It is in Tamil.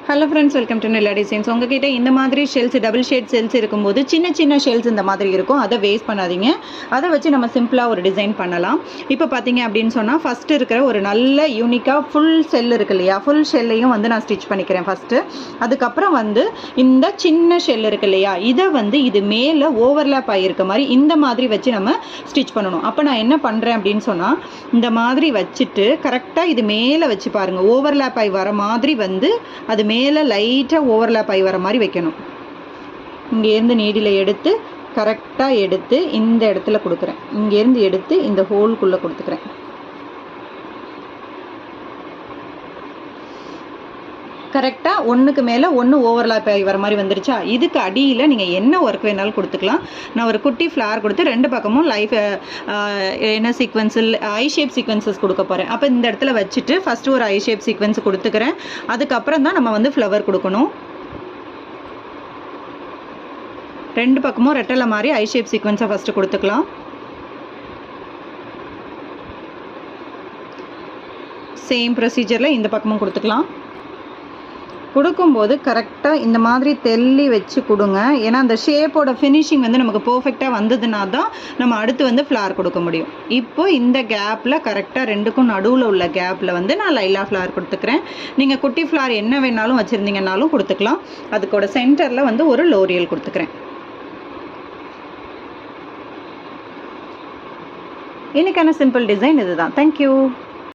Hello friends, welcome to Nila designs. உங்ககிட்ட இந்த மாதிரி ஷெல்ஸ், டபுள் ஷேட் ஷெல்ஸ் இருக்கும்போது சின்ன சின்ன ஷெல்ஸ் இந்த மாதிரி இருக்கும். அதை வேஸ்ட் பண்ணாதீங்க. அதை வச்சு நம்ம சிம்பிளாக ஒரு டிசைன் பண்ணலாம். இப்போ பார்த்தீங்க அப்படின்னு சொன்னால், ஃபஸ்ட்டு இருக்கிற ஒரு நல்ல யூனிக்காக ஃபுல் ஷெல் இருக்கு இல்லையா, ஃபுல் ஷெல்லையும் வந்து நான் ஸ்டிச் பண்ணிக்கிறேன் ஃபஸ்ட்டு. அதுக்கப்புறம் வந்து இந்த சின்ன ஷெல் இருக்கு இல்லையா, இதை வந்து இது மேலே ஓவர்லேப் ஆகியிருக்க மாதிரி இந்த மாதிரி வச்சு நம்ம ஸ்டிச் பண்ணணும். அப்போ நான் என்ன பண்ணுறேன் அப்படின்னு சொன்னால், இந்த மாதிரி வச்சுட்டு கரெக்டாக இது மேலே வச்சு பாருங்கள், ஓவர்லேப் ஆகி வர மாதிரி வந்து அது மேலே லைட்டாக ஓவர்லேப் ஆகி வர மாதிரி வைக்கணும். இங்கேருந்து நீடில் எடுத்து கரெக்டாக எடுத்து இந்த இடத்துல கொடுக்குறேன். இங்கேருந்து எடுத்து இந்த ஹோல்குள்ளே கொடுத்துக்கிறேன். கரெக்டாக ஒன்றுக்கு மேலே ஒன்று ஓவர்லேப் ஆகி வர மாதிரி வந்துருச்சா. இதுக்கு அடியில் நீங்கள் என்ன ஒர்க் வேணாலும் கொடுத்துக்கலாம். நான் ஒரு குட்டி ஃப்ளார் கொடுத்து ரெண்டு பக்கமும் என்ன சீக்வன்ஸில் ஐ ஷேப் சீக்வன்சஸ் கொடுக்க போகிறேன். அப்போ இந்த இடத்துல வச்சுட்டு ஃபஸ்ட்டு ஒரு ஐ ஷேப் சீக்வன்ஸ் கொடுத்துக்கிறேன். அதுக்கப்புறம் தான் நம்ம வந்து ஃப்ளவர் கொடுக்கணும். ரெண்டு பக்கமும் ரெட்டலை மாதிரி ஐ ஷேப் சீக்வன்ஸை ஃபஸ்ட்டு கொடுத்துக்கலாம். சேம் ப்ரொசீஜரில் இந்த பக்கமும் கொடுத்துக்கலாம். கொடுக்கும்போது கரெக்டாக இந்த மாதிரி தெள்ளி வச்சு கொடுங்க. ஏன்னா அந்த ஷேப்போட ஃபினிஷிங் வந்து நமக்கு பர்ஃபெக்டாக வந்ததுனா தான் நம்ம அடுத்து வந்து ஃப்ளார் கொடுக்க முடியும். இப்போ இந்த கேப்பில் கரெக்டாக ரெண்டுக்கும் நடுவில் உள்ள கேப்பில் வந்து நான் லைலா ஃப்ளார் கொடுத்துக்கிறேன். நீங்கள் குட்டி ஃப்ளார் என்ன வேணாலும் வச்சுருந்தீங்கன்னாலும் கொடுத்துக்கலாம். அதுக்கோட சென்டரில் வந்து ஒரு லோரியல் கொடுத்துக்கிறேன். இன்றைக்கான சிம்பிள் டிசைன் இதுதான். தேங்க்யூ.